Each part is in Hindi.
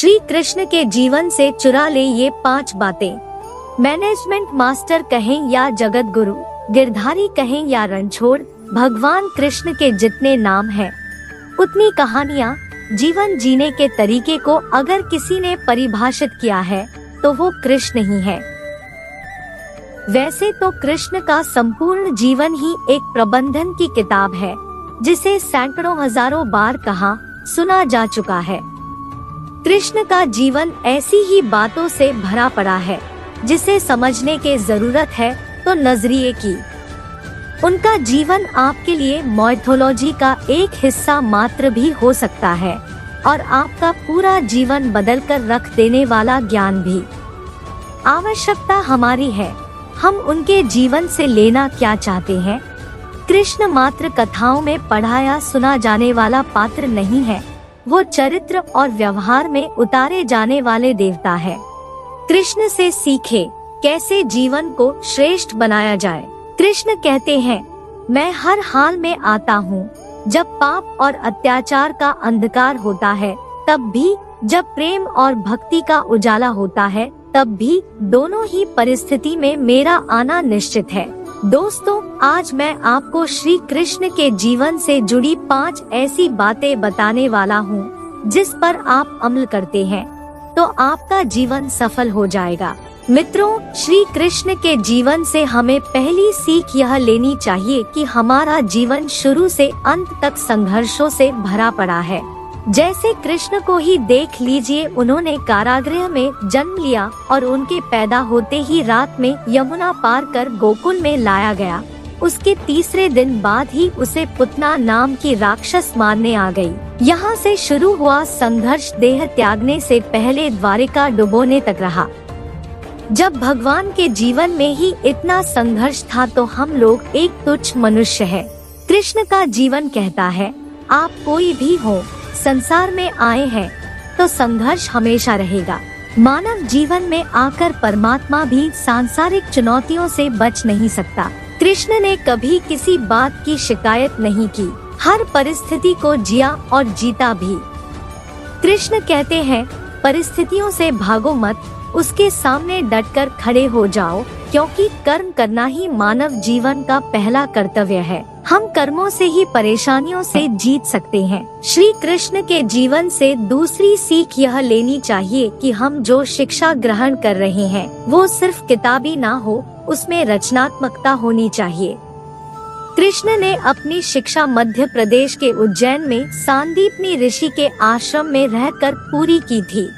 श्री कृष्ण के जीवन से चुरा ले ये 5 बातें। मैनेजमेंट मास्टर कहें या जगत गुरु, गिरधारी कहें या रणछोड़, भगवान कृष्ण के जितने नाम हैं, उतनी कहानियाँ। जीवन जीने के तरीके को अगर किसी ने परिभाषित किया है तो वो कृष्ण ही है। वैसे तो कृष्ण का संपूर्ण जीवन ही एक प्रबंधन की किताब है, जिसे सैकड़ों हजारों बार कहा सुना जा चुका है। कृष्ण का जीवन ऐसी ही बातों से भरा पड़ा है जिसे समझने की जरूरत है तो नजरिए की। उनका जीवन आपके लिए माइथोलॉजी का एक हिस्सा मात्र भी हो सकता है और आपका पूरा जीवन बदलकर रख देने वाला ज्ञान भी। आवश्यकता हमारी है, हम उनके जीवन से लेना क्या चाहते हैं। कृष्ण मात्र कथाओं में पढ़ाया सुना जाने वाला पात्र नहीं है, वो चरित्र और व्यवहार में उतारे जाने वाले देवता है। कृष्ण से सीखे कैसे जीवन को श्रेष्ठ बनाया जाए। कृष्ण कहते हैं, मैं हर हाल में आता हूँ, जब पाप और अत्याचार का अंधकार होता है तब भी, जब प्रेम और भक्ति का उजाला होता है तब भी, दोनों ही परिस्थिति में मेरा आना निश्चित है। दोस्तों, आज मैं आपको श्री कृष्ण के जीवन से जुड़ी 5 ऐसी बातें बताने वाला हूँ, जिस पर आप अमल करते हैं तो आपका जीवन सफल हो जाएगा। मित्रों, श्री कृष्ण के जीवन से हमें पहली सीख यह लेनी चाहिए कि हमारा जीवन शुरू से अंत तक संघर्षों से भरा पड़ा है। जैसे कृष्ण को ही देख लीजिए, उन्होंने कारागृह में जन्म लिया और उनके पैदा होते ही रात में यमुना पार कर गोकुल में लाया गया। उसके तीसरे दिन बाद ही उसे पुतना नाम की राक्षस मारने आ गई। यहाँ से शुरू हुआ संघर्ष देह त्यागने से पहले द्वारिका डुबोने तक रहा। जब भगवान के जीवन में ही इतना संघर्ष था तो हम लोग एक तुच्छ मनुष्य है। कृष्ण का जीवन कहता है, आप कोई भी हो, संसार में आए हैं तो संघर्ष हमेशा रहेगा। मानव जीवन में आकर परमात्मा भी सांसारिक चुनौतियों से बच नहीं सकता। कृष्ण ने कभी किसी बात की शिकायत नहीं की, हर परिस्थिति को जिया और जीता भी। कृष्ण कहते हैं, परिस्थितियों से भागो मत, उसके सामने डटकर खड़े हो जाओ, क्योंकि कर्म करना ही मानव जीवन का पहला कर्तव्य है। हम कर्मों से ही परेशानियों से जीत सकते हैं। श्री कृष्ण के जीवन से दूसरी सीख यह लेनी चाहिए कि हम जो शिक्षा ग्रहण कर रहे हैं वो सिर्फ किताबी ना हो, उसमें रचनात्मकता होनी चाहिए। कृष्ण ने अपनी शिक्षा मध्य प्रदेश के उज्जैन में सांदीपनी ऋषि के आश्रम में रहकर पूरी की थी।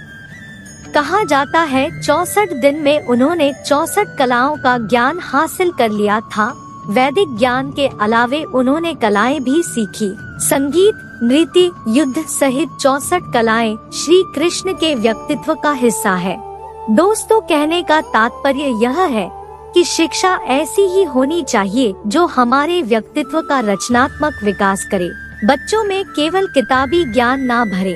कहा जाता है 64 दिन में उन्होंने 64 कलाओं का ज्ञान हासिल कर लिया था। वैदिक ज्ञान के अलावे उन्होंने कलाएं भी सीखी। संगीत, नृत्य, युद्ध सहित 64 कलाएं श्री कृष्ण के व्यक्तित्व का हिस्सा है। दोस्तों, कहने का तात्पर्य यह है कि शिक्षा ऐसी ही होनी चाहिए जो हमारे व्यक्तित्व का रचनात्मक विकास करे। बच्चों में केवल किताबी ज्ञान ना भरे,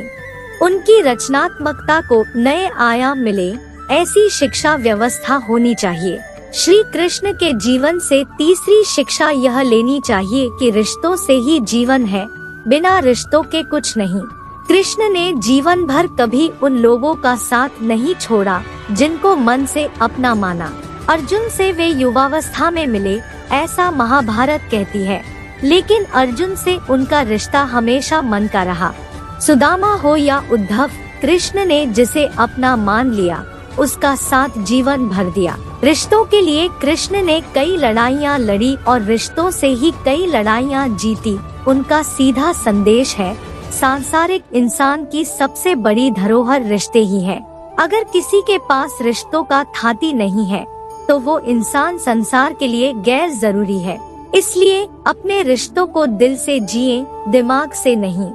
उनकी रचनात्मकता को नए आयाम मिले, ऐसी शिक्षा व्यवस्था होनी चाहिए। श्री कृष्ण के जीवन से तीसरी शिक्षा यह लेनी चाहिए कि रिश्तों से ही जीवन है, बिना रिश्तों के कुछ नहीं। कृष्ण ने जीवन भर कभी उन लोगों का साथ नहीं छोड़ा जिनको मन से अपना माना। अर्जुन से वे युवावस्था में मिले, ऐसा महाभारत कहती है, लेकिन अर्जुन से उनका रिश्ता हमेशा मन का रहा। सुदामा हो या उद्धव, कृष्ण ने जिसे अपना मान लिया उसका साथ जीवन भर दिया। रिश्तों के लिए कृष्ण ने कई लड़ाइयाँ लड़ी और रिश्तों से ही कई लड़ाइयाँ जीती। उनका सीधा संदेश है, सांसारिक इंसान की सबसे बड़ी धरोहर रिश्ते ही है। अगर किसी के पास रिश्तों का थाती नहीं है तो वो इंसान संसार के लिए गैर जरूरी है। इसलिए अपने रिश्तों को दिल से जिए, दिमाग से नहीं।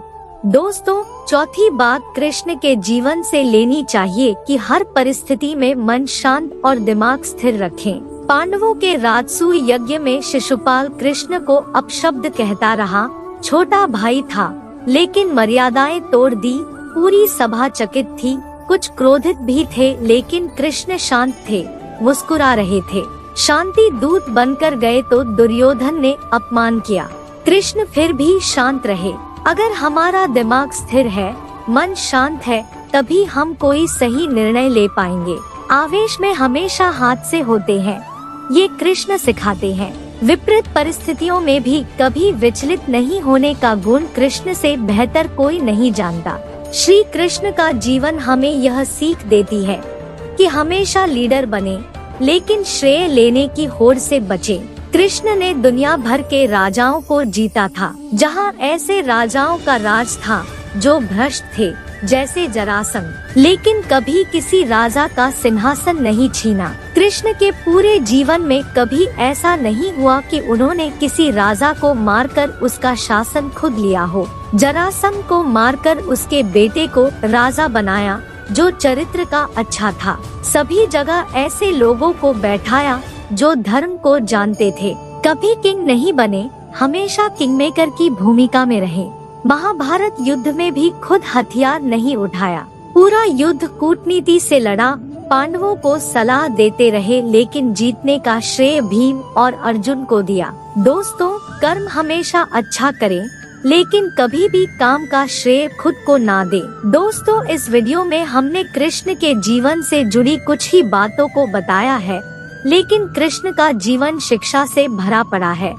दोस्तों, चौथी बात कृष्ण के जीवन से लेनी चाहिए कि हर परिस्थिति में मन शांत और दिमाग स्थिर रखें। पांडवों के राजसूय यज्ञ में शिशुपाल कृष्ण को अपशब्द कहता रहा। छोटा भाई था लेकिन मर्यादाएं तोड़ दी। पूरी सभा चकित थी, कुछ क्रोधित भी थे, लेकिन कृष्ण शांत थे, मुस्कुरा रहे थे। शांति दूत बनकर गए तो दुर्योधन ने अपमान किया, कृष्ण फिर भी शांत रहे। अगर हमारा दिमाग स्थिर है, मन शांत है, तभी हम कोई सही निर्णय ले पाएंगे। आवेश में हमेशा हाथ से होते हैं, ये कृष्ण सिखाते हैं। विपरीत परिस्थितियों में भी कभी विचलित नहीं होने का गुण कृष्ण से बेहतर कोई नहीं जानता। श्री कृष्ण का जीवन हमें यह सीख देती है कि हमेशा लीडर बने, लेकिन श्रेय लेने की होड़ से बचे। कृष्ण ने दुनिया भर के राजाओं को जीता था, जहाँ ऐसे राजाओं का राज था जो भ्रष्ट थे, जैसे जरासंध, लेकिन कभी किसी राजा का सिंहासन नहीं छीना। कृष्ण के पूरे जीवन में कभी ऐसा नहीं हुआ कि उन्होंने किसी राजा को मारकर उसका शासन खुद लिया हो। जरासंध को मारकर उसके बेटे को राजा बनाया, जो चरित्र का अच्छा था। सभी जगह ऐसे लोगों को बैठाया जो धर्म को जानते थे। कभी किंग नहीं बने, हमेशा किंगमेकर की भूमिका में रहे। महाभारत युद्ध में भी खुद हथियार नहीं उठाया, पूरा युद्ध कूटनीति से लड़ा। पांडवों को सलाह देते रहे, लेकिन जीतने का श्रेय भीम और अर्जुन को दिया। दोस्तों, कर्म हमेशा अच्छा करें, लेकिन कभी भी काम का श्रेय खुद को ना दे। दोस्तों, इस वीडियो में हमने कृष्ण के जीवन से जुड़ी कुछ ही बातों को बताया है, लेकिन कृष्ण का जीवन शिक्षा से भरा पड़ा है।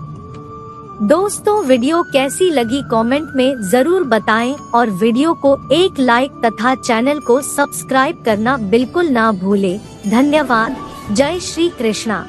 दोस्तों, वीडियो कैसी लगी कमेंट में जरूर बताएं और वीडियो को एक लाइक तथा चैनल को सब्सक्राइब करना बिल्कुल ना भूलें। धन्यवाद। जय श्री कृष्णा।